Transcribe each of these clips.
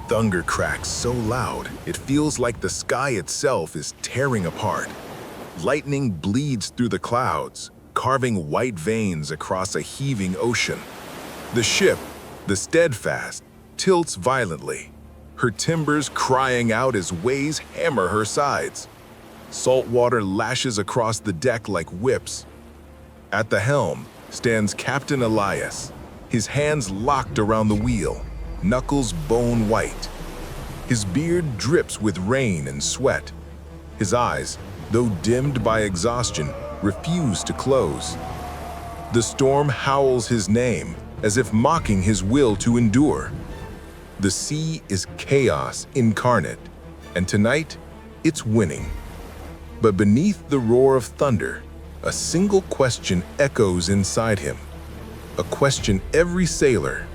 Thunder cracks so loud, it feels like the sky itself is tearing apart. Lightning bleeds through the clouds, carving white veins across a heaving ocean. The ship, the Steadfast, tilts violently, her timbers crying out as waves hammer her sides. Salt water lashes across the deck like whips. At the helm stands Captain Elias, his hands locked around the wheel, knuckles bone white. His beard drips with rain and sweat. His eyes, though dimmed by exhaustion, refuse to close. The storm howls his name, as if mocking his will to endure. The sea is chaos incarnate, and tonight, it's winning. But beneath the roar of thunder, a single question echoes inside him. A question every sailor,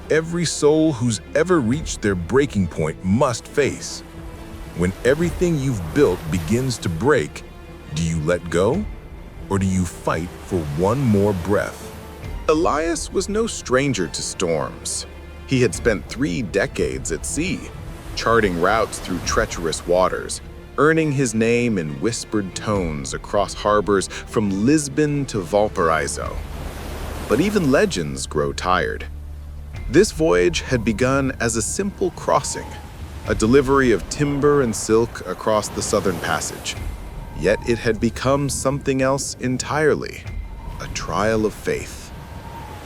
every soul who's ever reached their breaking point must face. When everything you've built begins to break, do you let go? Or do you fight for one more breath? Elias was no stranger to storms. He had spent 3 decades at sea, charting routes through treacherous waters, earning his name in whispered tones across harbors from Lisbon to Valparaiso. But even legends grow tired. This voyage had begun as a simple crossing, a delivery of timber and silk across the Southern Passage. Yet it had become something else entirely, a trial of faith.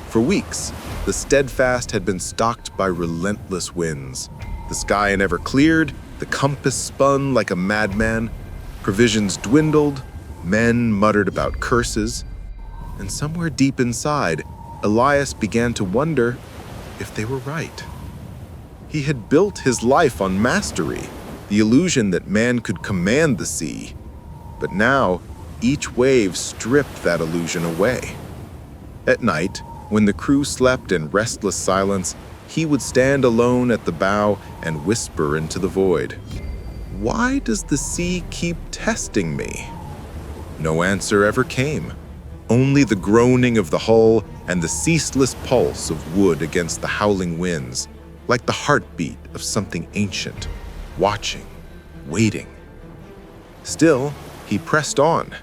For weeks, the Steadfast had been stalked by relentless winds. The sky never cleared, the compass spun like a madman, provisions dwindled, men muttered about curses, and somewhere deep inside, Elias began to wonder if they were right. He had built his life on mastery, the illusion that man could command the sea. But now, each wave stripped that illusion away. At night, when the crew slept in restless silence, he would stand alone at the bow and whisper into the void. Why does the sea keep testing me? No answer ever came. Only the groaning of the hull and the ceaseless pulse of wood against the howling winds, like the heartbeat of something ancient, watching, waiting. Still, he pressed on,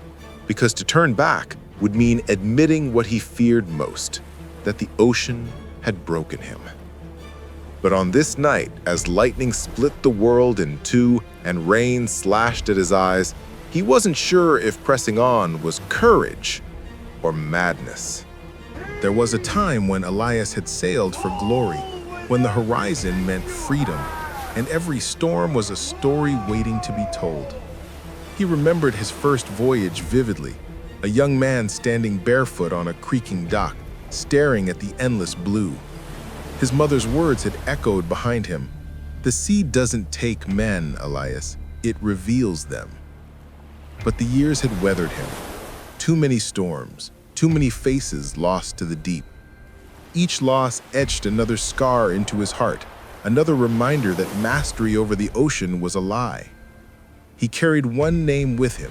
because to turn back would mean admitting what he feared most, that the ocean had broken him. But on this night, as lightning split the world in two and rain slashed at his eyes, he wasn't sure if pressing on was courage or madness. There was a time when Elias had sailed for glory, when the horizon meant freedom, and every storm was a story waiting to be told. He remembered his first voyage vividly, a young man standing barefoot on a creaking dock, staring at the endless blue. His mother's words had echoed behind him. The sea doesn't take men, Elias, it reveals them. But the years had weathered him. Too many storms, too many faces lost to the deep. Each loss etched another scar into his heart, another reminder that mastery over the ocean was a lie. He carried one name with him,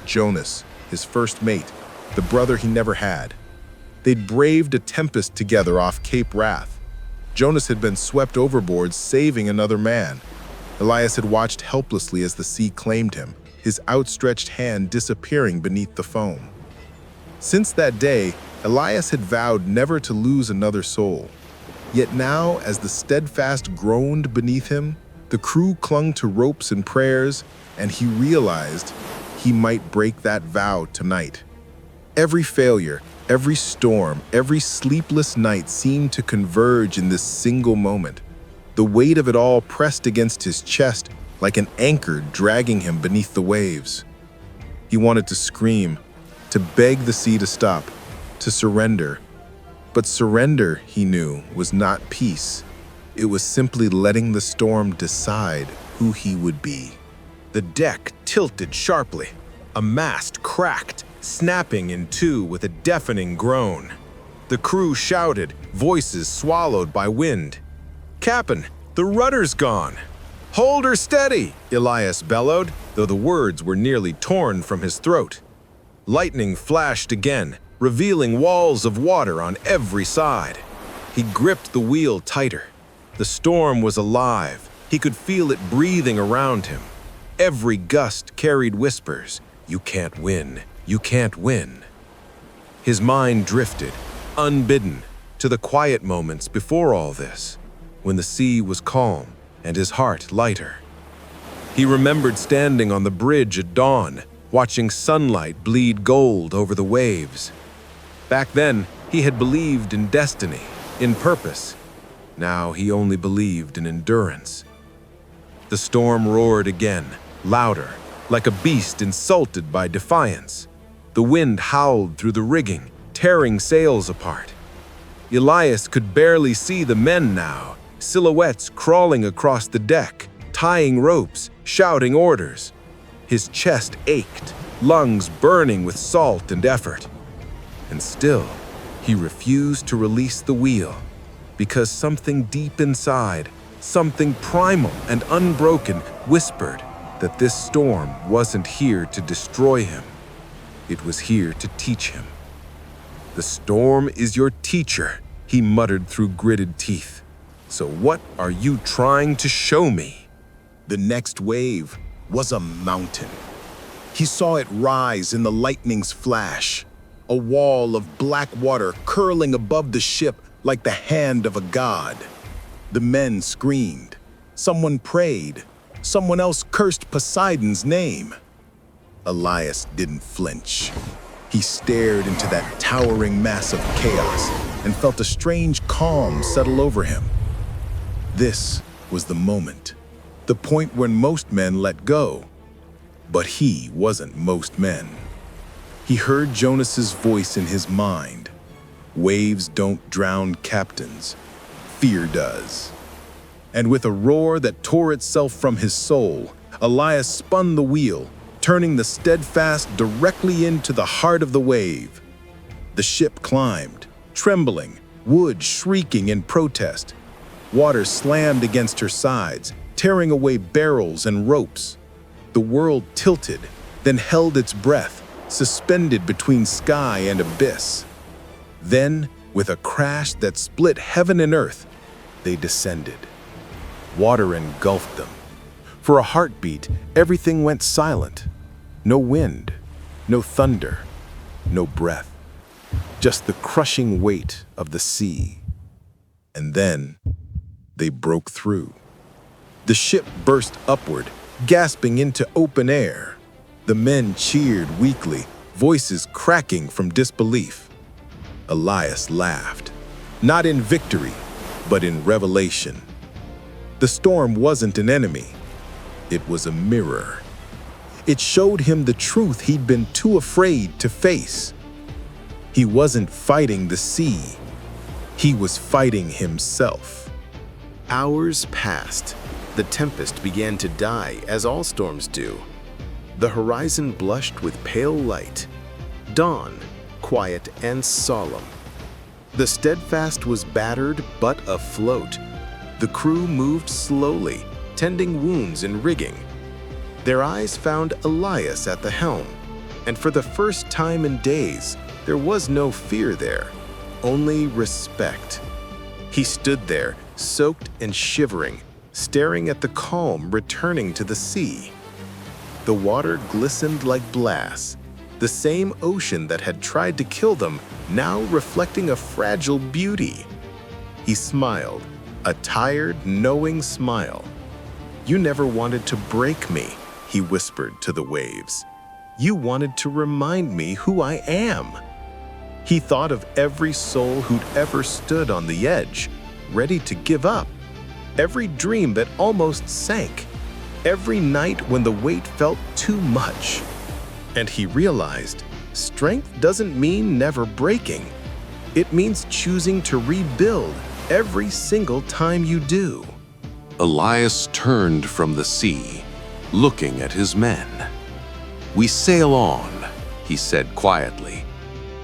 Jonas, his first mate, the brother he never had. They'd braved a tempest together off Cape Wrath. Jonas had been swept overboard, saving another man. Elias had watched helplessly as the sea claimed him, his outstretched hand disappearing beneath the foam. Since that day, Elias had vowed never to lose another soul. Yet now, as the Steadfast groaned beneath him, the crew clung to ropes and prayers, and he realized he might break that vow tonight. Every failure, every storm, every sleepless night seemed to converge in this single moment. The weight of it all pressed against his chest like an anchor dragging him beneath the waves. He wanted to scream, to beg the sea to stop, to surrender. But surrender, he knew, was not peace. It was simply letting the storm decide who he would be. The deck tilted sharply. A mast cracked, snapping in two with a deafening groan. The crew shouted, voices swallowed by wind. "Cap'n, the rudder's gone!" "Hold her steady!" Elias bellowed, though the words were nearly torn from his throat. Lightning flashed again, revealing walls of water on every side. He gripped the wheel tighter. The storm was alive. He could feel it breathing around him. Every gust carried whispers, "You can't win, you can't win." His mind drifted, unbidden, to the quiet moments before all this, when the sea was calm and his heart lighter. He remembered standing on the bridge at dawn, watching sunlight bleed gold over the waves. Back then, he had believed in destiny, in purpose. Now he only believed in endurance. The storm roared again, louder, like a beast insulted by defiance. The wind howled through the rigging, tearing sails apart. Elias could barely see the men now, silhouettes crawling across the deck, tying ropes, shouting orders. His chest ached, lungs burning with salt and effort. And still, he refused to release the wheel, because something deep inside, something primal and unbroken, whispered that this storm wasn't here to destroy him. It was here to teach him. "The storm is your teacher," he muttered through gritted teeth. "So what are you trying to show me?" The next wave was a mountain. He saw it rise in the lightning's flash, a wall of black water curling above the ship like the hand of a god. The men screamed. Someone prayed. Someone else cursed Poseidon's name. Elias didn't flinch. He stared into that towering mass of chaos and felt a strange calm settle over him. This was the moment, the point when most men let go. But he wasn't most men. He heard Jonas's voice in his mind. Waves don't drown captains. Fear does. And with a roar that tore itself from his soul, Elias spun the wheel, turning the Steadfast directly into the heart of the wave. The ship climbed, trembling, wood shrieking in protest. Water slammed against her sides, tearing away barrels and ropes. The world tilted, then held its breath, suspended between sky and abyss. Then, with a crash that split heaven and earth, they descended. Water engulfed them. For a heartbeat, everything went silent. No wind, no thunder, no breath. Just the crushing weight of the sea. And then, they broke through. The ship burst upward, gasping into open air. The men cheered weakly, voices cracking from disbelief. Elias laughed, not in victory, but in revelation. The storm wasn't an enemy. It was a mirror. It showed him the truth he'd been too afraid to face. He wasn't fighting the sea. He was fighting himself. Hours passed. The tempest began to die, as all storms do. The horizon blushed with pale light. Dawn, quiet and solemn. The Steadfast was battered but afloat. The crew moved slowly, tending wounds and rigging. Their eyes found Elias at the helm, and for the first time in days, there was no fear there, only respect. He stood there, soaked and shivering, staring at the calm returning to the sea. The water glistened like glass, the same ocean that had tried to kill them, now reflecting a fragile beauty. He smiled, a tired, knowing smile. "You never wanted to break me," he whispered to the waves. "You wanted to remind me who I am." He thought of every soul who'd ever stood on the edge, ready to give up. Every dream that almost sank. Every night when the weight felt too much. And he realized, strength doesn't mean never breaking. It means choosing to rebuild every single time you do. Elias turned from the sea, looking at his men. "We sail on," he said quietly,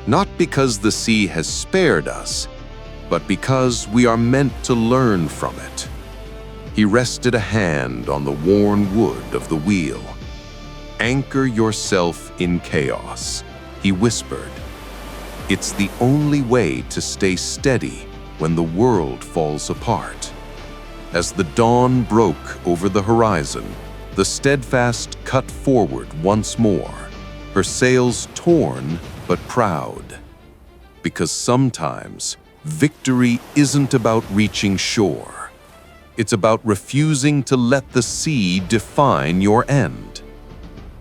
"not because the sea has spared us, but because we are meant to learn from it." He rested a hand on the worn wood of the wheel. "Anchor yourself in chaos," he whispered. "It's the only way to stay steady when the world falls apart." As the dawn broke over the horizon, the Steadfast cut forward once more, her sails torn but proud. Because sometimes, victory isn't about reaching shore. It's about refusing to let the sea define your end.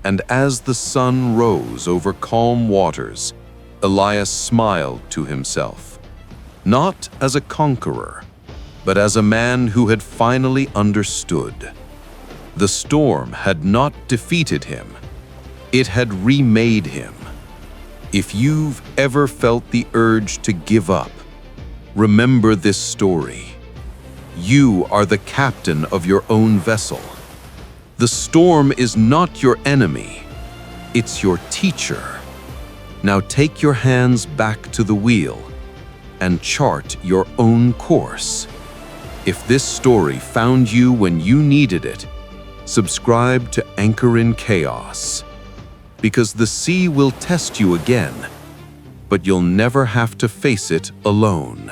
And as the sun rose over calm waters, Elias smiled to himself, not as a conqueror, but as a man who had finally understood. The storm had not defeated him. It had remade him. If you've ever felt the urge to give up, remember this story. You are the captain of your own vessel. The storm is not your enemy. It's your teacher. Now take your hands back to the wheel and chart your own course. If this story found you when you needed it, subscribe to Anchor in Chaos, because the sea will test you again, but you'll never have to face it alone.